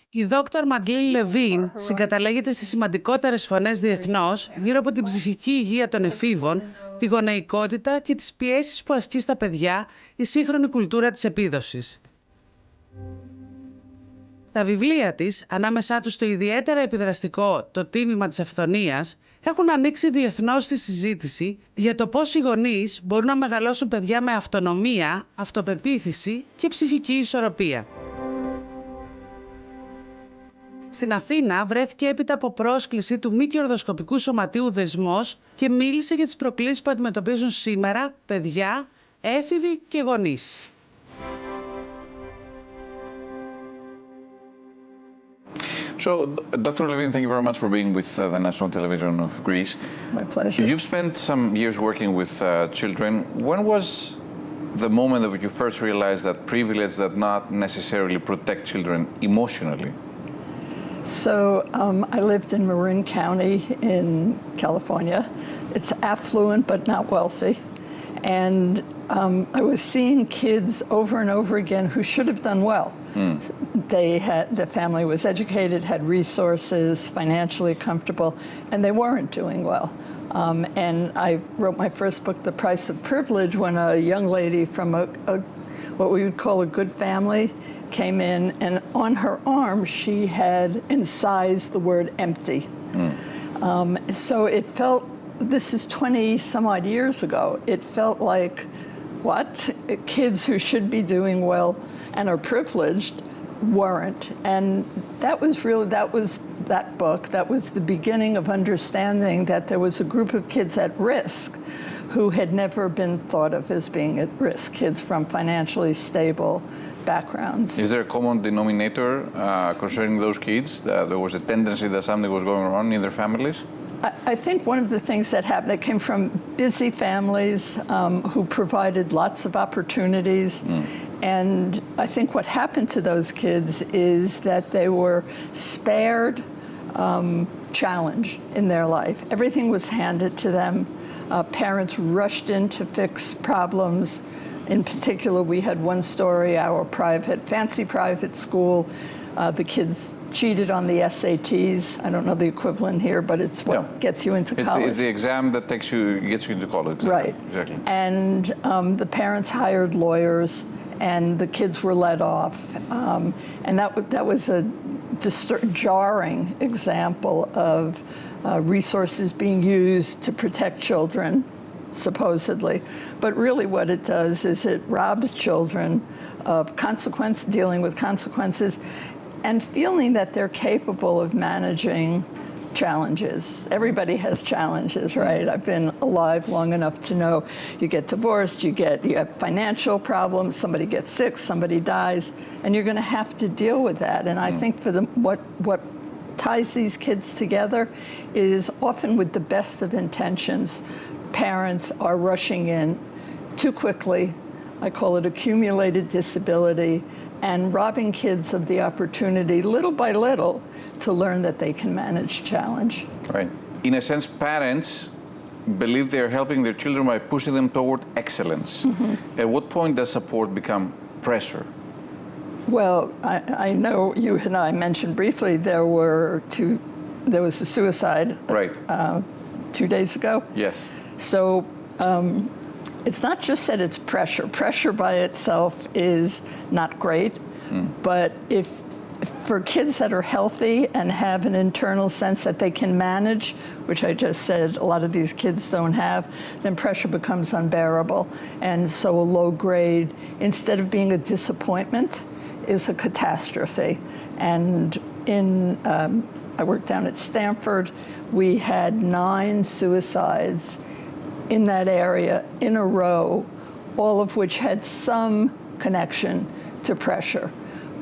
Η δόκτωρ Μαντλίν Λεβίν συγκαταλέγεται στις σημαντικότερες φωνές διεθνώς γύρω από την ψυχική υγεία των εφήβων, τη γονεϊκότητα και τις πιέσεις που ασκεί στα παιδιά η σύγχρονη κουλτούρα της επίδοσης. Τα βιβλία της, ανάμεσά τους το ιδιαίτερα επιδραστικό «Το τίμημα της αυθονίας», έχουν ανοίξει διεθνώς τη συζήτηση για το πώς οι γονείς μπορούν να μεγαλώσουν παιδιά με αυτονομία, αυτοπεποίθηση και ψυχική ισορροπία. Στην Αθήνα βρέθηκε έπειτα από πρόσκληση του μη κερδοσκοπικού σωματείου Δεσμός και μίλησε για τις προκλήσεις που αντιμετωπίζουν σήμερα παιδιά, έφηβοι και γονείς. So, Dr. Levine, thank you very much for being with the National Television of Greece. My pleasure. You've spent some years working with children. When was the moment that you first realized that privilege does not necessarily protect children emotionally? So I lived in Marin County in California. It's affluent but not wealthy. And I was seeing kids over and over again who should have done well. The family was educated, had resources, financially comfortable, and they weren't doing well. And I wrote my first book, The Price of Privilege, when a young lady from what we would call a good family came in, and on her arm she had incised the word empty. So it felt, this is 20 some odd years ago, it felt like, what? Kids who should be doing well and are privileged weren't. And that was that book, that was the beginning of understanding that there was a group of kids at risk who had never been thought of as being at risk, kids from financially stable backgrounds. Is there a common denominator concerning those kids? There was a tendency that something was going on in their families? I think one of the things that happened, it came from busy families who provided lots of opportunities. And I think what happened to those kids is that they were spared challenge in their life. Everything was handed to them. Parents rushed in to fix problems. In particular, we had one story, our fancy private school. The kids cheated on the SATs. I don't know the equivalent here, but it's what gets you into college. It's the exam that gets you into college. Right. Exactly. And the parents hired lawyers, and the kids were let off. And that was a jarring example of resources being used to protect children, supposedly. But really what it does is it robs children of dealing with consequences and feeling that they're capable of managing challenges. Everybody has challenges, right? I've been alive long enough to know you get divorced, you have financial problems, somebody gets sick, somebody dies, and you're going to have to deal with that. And I think for what ties these kids together is often with the best of intentions. Parents are rushing in too quickly. I call it accumulated disability, and robbing kids of the opportunity, little by little, to learn that they can manage challenge. Right. In a sense, parents believe they're helping their children by pushing them toward excellence. At what point does support become pressure? Well, I know you and I mentioned briefly there was a suicide Right. 2 days ago. Yes. So it's not just that it's pressure. Pressure by itself is not great, but if for kids that are healthy and have an internal sense that they can manage, which I just said a lot of these kids don't have, then pressure becomes unbearable. And so a low grade, instead of being a disappointment, is a catastrophe. And I worked down at Stanford, we had 9 suicides in that area in a row, all of which had some connection to pressure.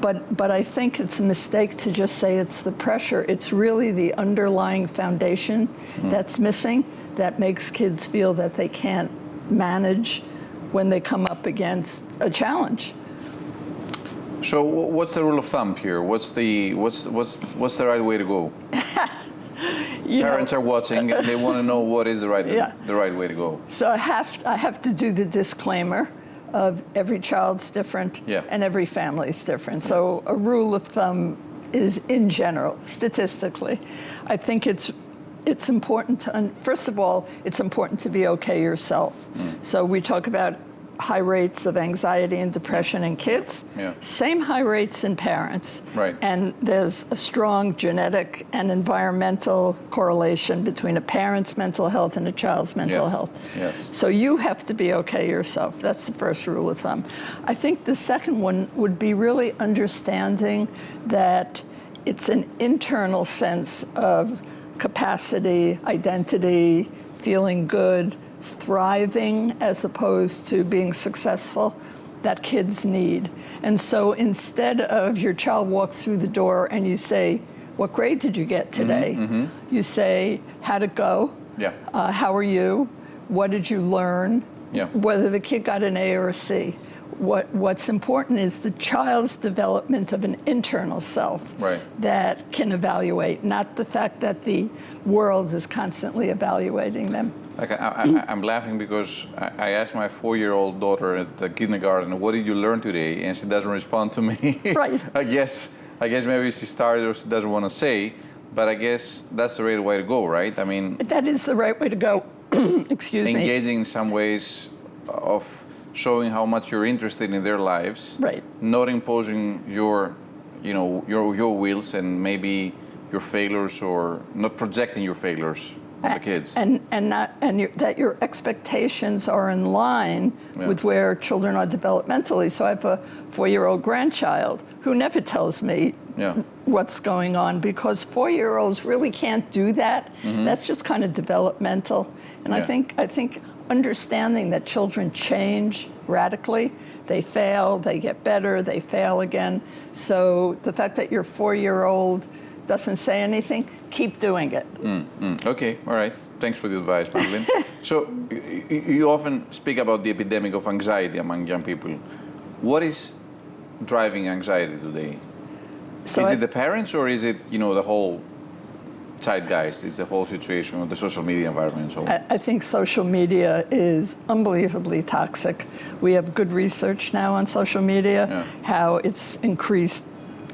But I think it's a mistake to just say it's the pressure. It's really the underlying foundation that's missing that makes kids feel that they can't manage when they come up against a challenge. So what's the rule of thumb here? What's the right way to go? Parents are watching and they want to know what is the right way to go. So I have to do the disclaimer of every child's different and every family's different. So a rule of thumb is in general, statistically. I think it's important to, first of all, it's important to be okay yourself. So we talk about high rates of anxiety and depression in kids, same high rates in parents. Right. And there's a strong genetic and environmental correlation between a parent's mental health and a child's mental health. Yes. So you have to be okay yourself. That's the first rule of thumb. I think the second one would be really understanding that it's an internal sense of capacity, identity, feeling good, thriving as opposed to being successful that kids need. And so instead of your child walks through the door and you say, what grade did you get today? You say, how'd it go? How are you? What did you learn? Whether the kid got an A or a C. What's important is the child's development of an internal self that can evaluate, not the fact that the world is constantly evaluating them. Like I'm laughing because I asked my 4-year-old daughter at the kindergarten, what did you learn today? And she doesn't respond to me. Right. I guess maybe she started or she doesn't want to say, but I guess that's the right way to go, right? I mean, that is the right way to go. Excuse me. Engaging in some ways of showing how much you're interested in their lives. Right. Not imposing your wills and maybe your failures, or not projecting your failures on the kids. That your expectations are in line with where children are developmentally. So I have a 4-year-old grandchild who never tells me what's going on, because 4-year-olds really can't do that. That's just kind of developmental. And I think understanding that children change radically, they fail, they get better, they fail again. So the fact that your 4-year-old doesn't say anything, keep doing it. Okay, all right. Thanks for the advice, Madeline. So you often speak about the epidemic of anxiety among young people. What is driving anxiety today? Is it the parents, or is it, the whole zeitgeist, is the whole situation of the social media environment and so on? I think social media is unbelievably toxic. We have good research now on social media, how it's increased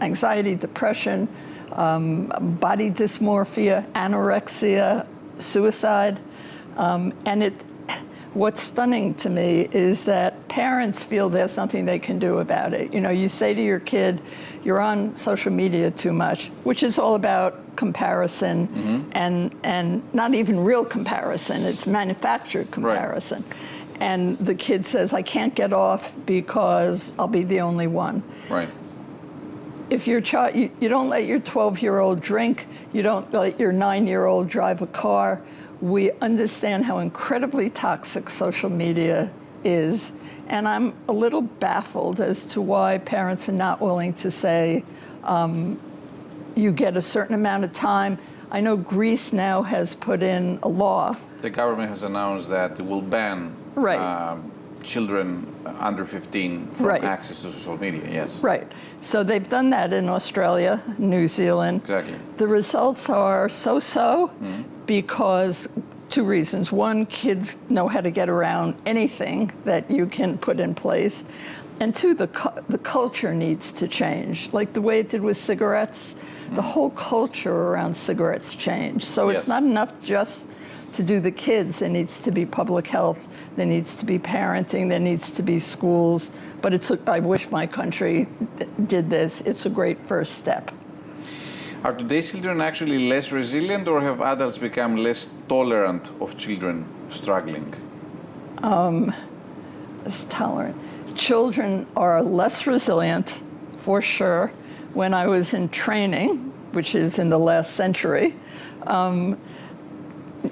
anxiety, depression, body dysmorphia, anorexia, suicide. What's stunning to me is that parents feel there's nothing they can do about it. You say to your kid, you're on social media too much, which is all about comparison, and not even real comparison, it's manufactured comparison. Right. And the kid says, I can't get off because I'll be the only one. Right. If your child, you don't let your 12-year-old drink, you don't let your 9-year-old drive a car. We understand how incredibly toxic social media is, and I'm a little baffled as to why parents are not willing to say, you get a certain amount of time. I know Greece now has put in a law. The government has announced that it will ban children under 15 from access to social media, yes. Right. So they've done that in Australia, New Zealand. Exactly. The results are so-so because 2 reasons. One, kids know how to get around anything that you can put in place. And 2, the culture needs to change. Like the way it did with cigarettes, the whole culture around cigarettes changed. So it's not enough just to do the kids. There needs to be public health. There needs to be parenting. There needs to be schools. But I wish my country did this. It's a great first step. Are today's children actually less resilient, or have adults become less tolerant of children struggling? Less tolerant. Children are less resilient, for sure. When I was in training, which is in the last century,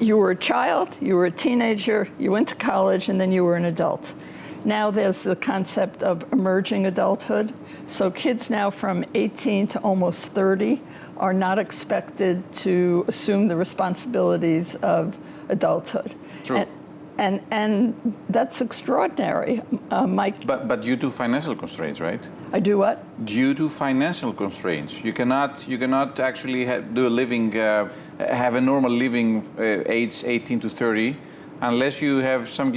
you were a child, you were a teenager, you went to college, and then you were an adult. Now there's the concept of emerging adulthood. So kids now from 18 to almost 30 are not expected to assume the responsibilities of adulthood. True. And that's extraordinary. But due to financial constraints, right? I do what? Due to financial constraints, you cannot actually do a living, have a normal living age 18 to 30, unless you have some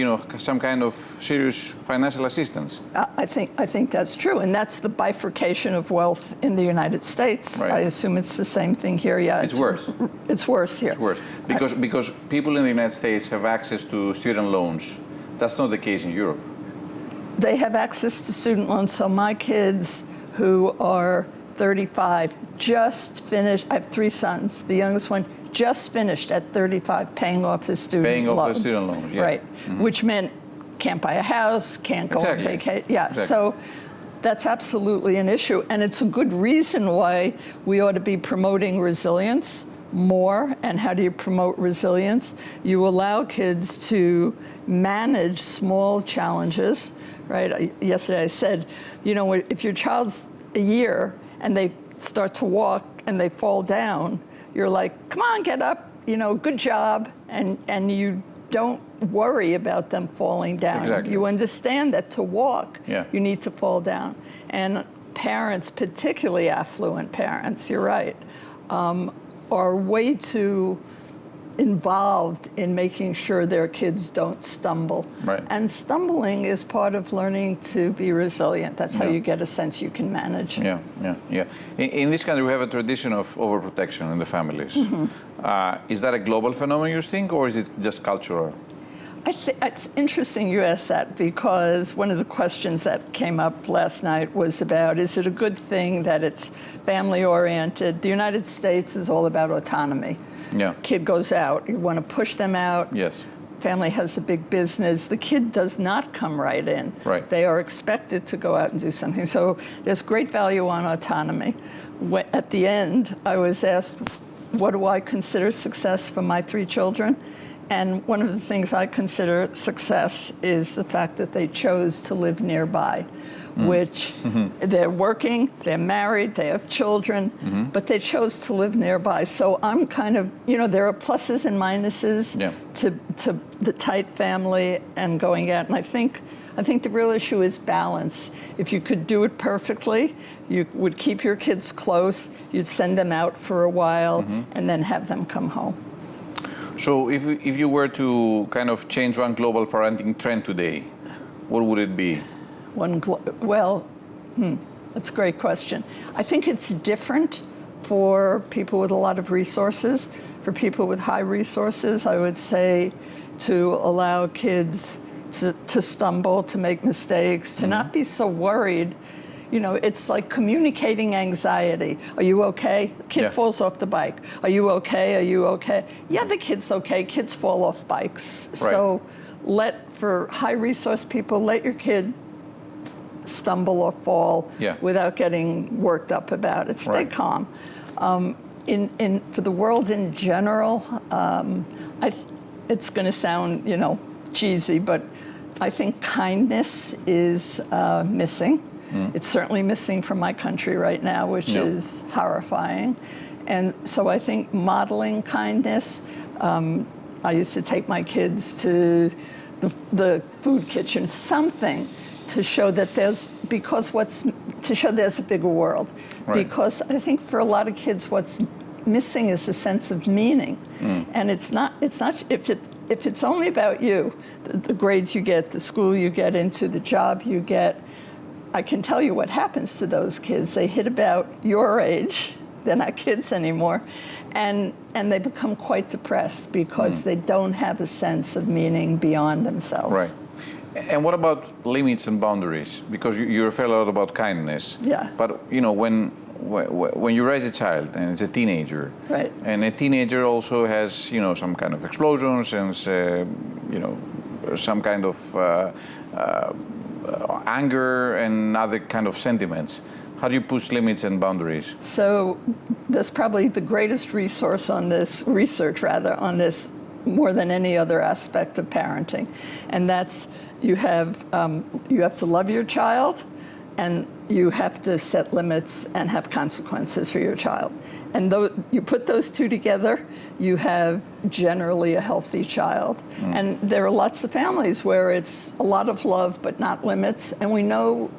kind of serious financial assistance. I think that's true, and that's the bifurcation of wealth in the United States. Right. I assume it's the same thing here. Yeah, It's worse. It's worse here. It's worse because people in the United States have access to student loans. That's not the case in Europe. They have access to student loans. So my kids, who are 35, just finished. I have 3 sons. The youngest one just finished at 35 paying off his student loan. Paying off the student loans, yeah. Right, which meant can't buy a house, can't go on vacation. Yeah, Exactly. so that's absolutely an issue. And it's a good reason why we ought to be promoting resilience more. And how do you promote resilience? You allow kids to manage small challenges, right? Yesterday I said, if your child's a year and they start to walk and they fall down, you're like, come on, get up, good job. And you don't worry about them falling down. Exactly. You understand that to walk, Yeah. you need to fall down. And parents, particularly affluent parents, you're right, are way too involved in making sure their kids don't stumble. Right. And stumbling is part of learning to be resilient. That's how Yeah. you get a sense you can manage. Yeah. In this country, we have a tradition of overprotection in the families. Is that a global phenomenon, you think, or is it just cultural? It's interesting you asked that, because one of the questions that came up last night was about, is it a good thing that it's family-oriented? The United States is all about autonomy. Yeah. Kid goes out, you want to push them out. Yes. Family has a big business. The kid does not come right in. Right. They are expected to go out and do something. So there's great value on autonomy. At the end, I was asked, what do I consider success for my 3 children? And one of the things I consider success is the fact that they chose to live nearby, which they're working, they're married, they have children, but they chose to live nearby. So I'm kind of, there are pluses and minuses to the tight family and going out. And I think the real issue is balance. If you could do it perfectly, you would keep your kids close, you'd send them out for a while, and then have them come home. So if you were to kind of change one global parenting trend today, what would it be? That's a great question. I think it's different for people with a lot of resources. For people with high resources, I would say to allow kids to stumble, to make mistakes, to not be so worried. It's like communicating anxiety. Are you okay? Kid falls off the bike. Are you okay? Are you okay? Yeah, the kid's okay. Kids fall off bikes. Right. So for high resource people, let your kid stumble or fall without getting worked up about it. Stay calm. For the world in general, it's going to sound, cheesy, but I think kindness is missing. It's certainly missing from my country right now, which is horrifying. And so I think modeling kindness, I used to take my kids to the food kitchen, something to show that there's a bigger world. Right. Because I think for a lot of kids, what's missing is a sense of meaning. And it's not if it's only about you, the grades you get, the school you get into, the job you get, I can tell you what happens to those kids. They hit about your age, they're not kids anymore, and they become quite depressed because they don't have a sense of meaning beyond themselves. Right. And what about limits and boundaries? Because you refer a lot about kindness. Yeah. But when you raise a child and it's a teenager, right, and a teenager also has some kind of explosions and some kind of anger and other kind of sentiments. How do you push limits and boundaries? So that's probably the greatest resource on this, on this, more than any other aspect of parenting. And that's, you have to love your child, and you have to set limits and have consequences for your child. And you put those two together, you have generally a healthy child. And there are lots of families where it's a lot of love but not limits, and we know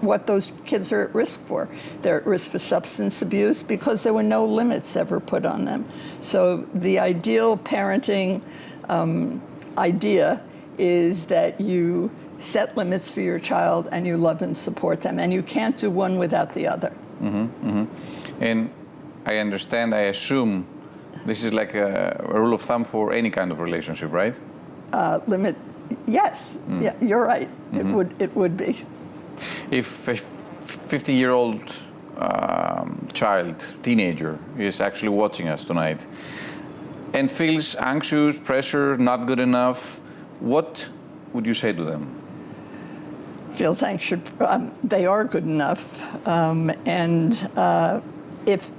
what those kids are at risk for. They're at risk for substance abuse because there were no limits ever put on them. So the ideal parenting idea is that you set limits for your child and you love and support them, and you can't do one without the other. And I understand, I assume this is like a rule of thumb for any kind of relationship, right? Limit, yes, yeah, you're right. It would be. If a 50-year-old child, teenager, is actually watching us tonight and feels anxious, pressure, not good enough, what would you say to them? Feels anxious, they are good enough. If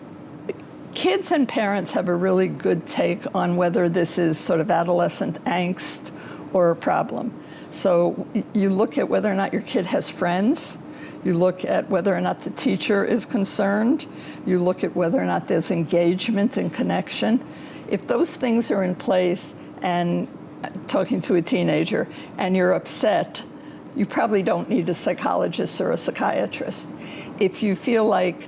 kids and parents have a really good take on whether this is sort of adolescent angst or a problem. So you look at whether or not your kid has friends, you look at whether or not the teacher is concerned, you look at whether or not there's engagement and connection. If those things are in place, and talking to a teenager, and you're upset, you probably don't need a psychologist or a psychiatrist. If you feel like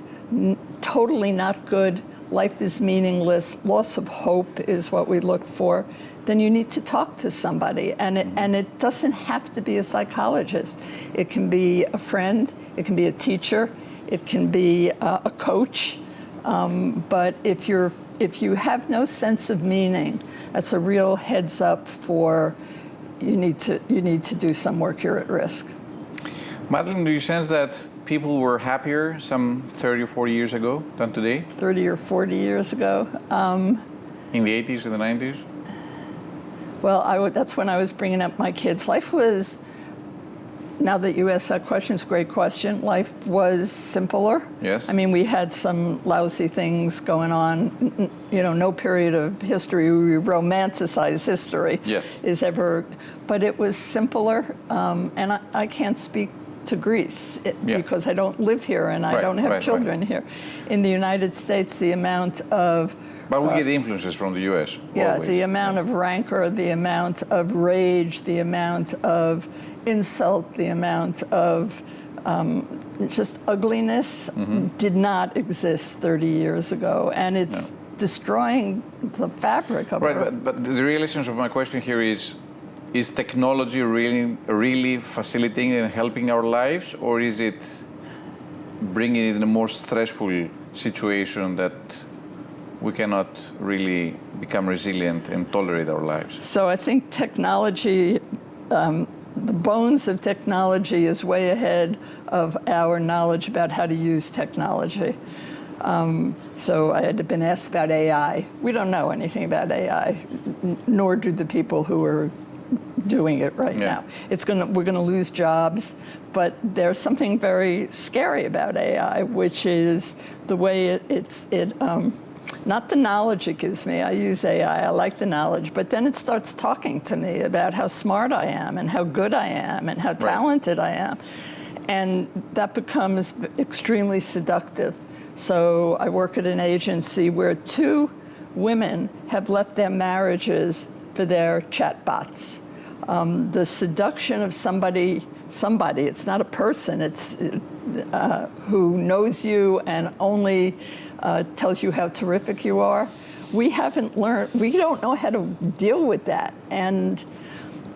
totally not good, life is meaningless, loss of hope is what we look for, then you need to talk to somebody. And it doesn't have to be a psychologist. It can be a friend, it can be a teacher, it can be a coach. But if you have no sense of meaning, that's a real heads up for you need to do some work, you're at risk. Madeline, do you sense that people were happier some 30 or 40 years ago than today? 30 or 40 years ago. In the 80s or the 90s? Well, that's when I was bringing up my kids. Life was, now that you asked that question, it's a great question. Life was simpler. Yes. I mean, we had some lousy things going on. You know, no period of history we romanticize history. Yes. Is ever, but it was simpler. And I can't speak to Greece because I don't live here and I don't have children here. In the United States, the amount of but we get the influences from the U.S. Yeah, always. the amount of rancor, the amount of rage, the amount of insult, the amount of just ugliness did not exist 30 years ago. And it's destroying the fabric of it. But the real essence of my question here is technology really facilitating and helping our lives, or is it bringing it in a more stressful situation that we cannot really become resilient and tolerate our lives? So I think technology, the bones of technology is way ahead of our knowledge about how to use technology. So I had been asked about AI. We don't know anything about AI, nor do the people who are doing it right now. We're gonna lose jobs, but there's something very scary about AI, which is the way not the knowledge it gives me. I use AI, I like the knowledge, but then it starts talking to me about how smart I am and how good I am and how talented I am. And that becomes extremely seductive. So I work at an agency where 2 women have left their marriages for their chatbots. The seduction of somebody, it's not a person, it's who knows you and only tells you how terrific you are. We haven't learned, we don't know how to deal with that. And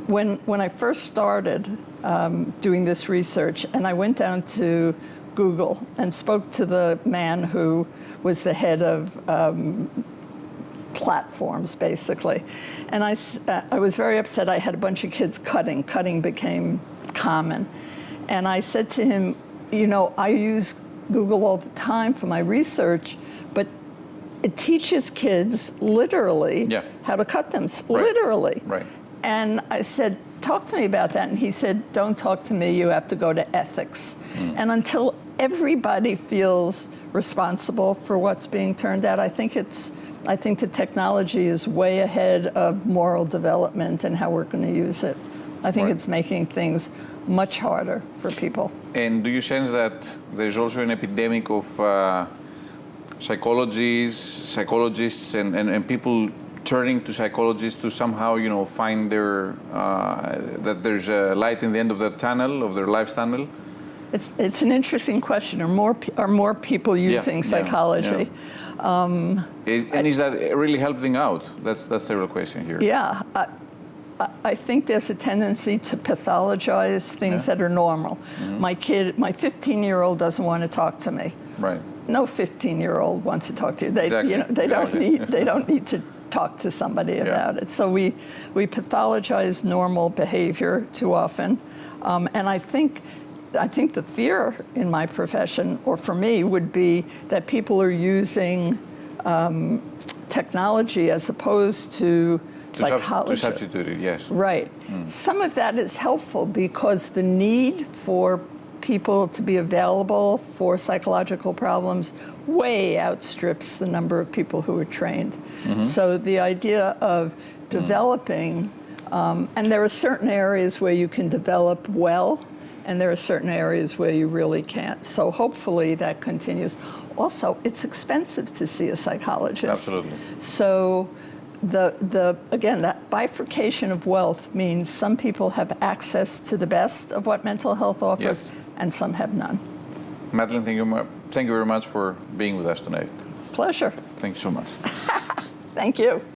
when I first started doing this research, and I went down to Google and spoke to the man who was the head of platforms, basically. And I was very upset. I had a bunch of kids cutting. Cutting became common. And I said to him, you know, I use Google all the time for my research, but it teaches kids literally how to cut them, literally. Right. And I said, talk to me about that. And he said, don't talk to me, you have to go to ethics. And until everybody feels responsible for what's being turned out, I think the technology is way ahead of moral development and how we're going to use it. I think it's making things much harder for people. And do you sense that there's also an epidemic of psychologists and people turning to psychologists to somehow, you know, find their that there's a light in the end of the tunnel, of their life's tunnel? It's an interesting question. Are more people using psychology? And is that really helping out? That's the real question here. Yeah. I think there's a tendency to pathologize things that are normal. My 15-year-old doesn't want to talk to me. Right. No 15-year-old wants to talk to you. They, Exactly. you know, they Exactly. they don't need to talk to somebody about it. So we pathologize normal behavior too often, and I think the fear in my profession, or for me, would be that people are using technology as opposed to psychology. To substitute it, yes. Right. Some of that is helpful because the need for people to be available for psychological problems way outstrips the number of people who are trained. So the idea of developing, and there are certain areas where you can develop well, and there are certain areas where you really can't. So hopefully that continues. Also, it's expensive to see a psychologist. Absolutely. So again, that bifurcation of wealth means some people have access to the best of what mental health offers, and some have none. Madeline, thank you very much for being with us tonight. Pleasure. Thank you so much. Thank you.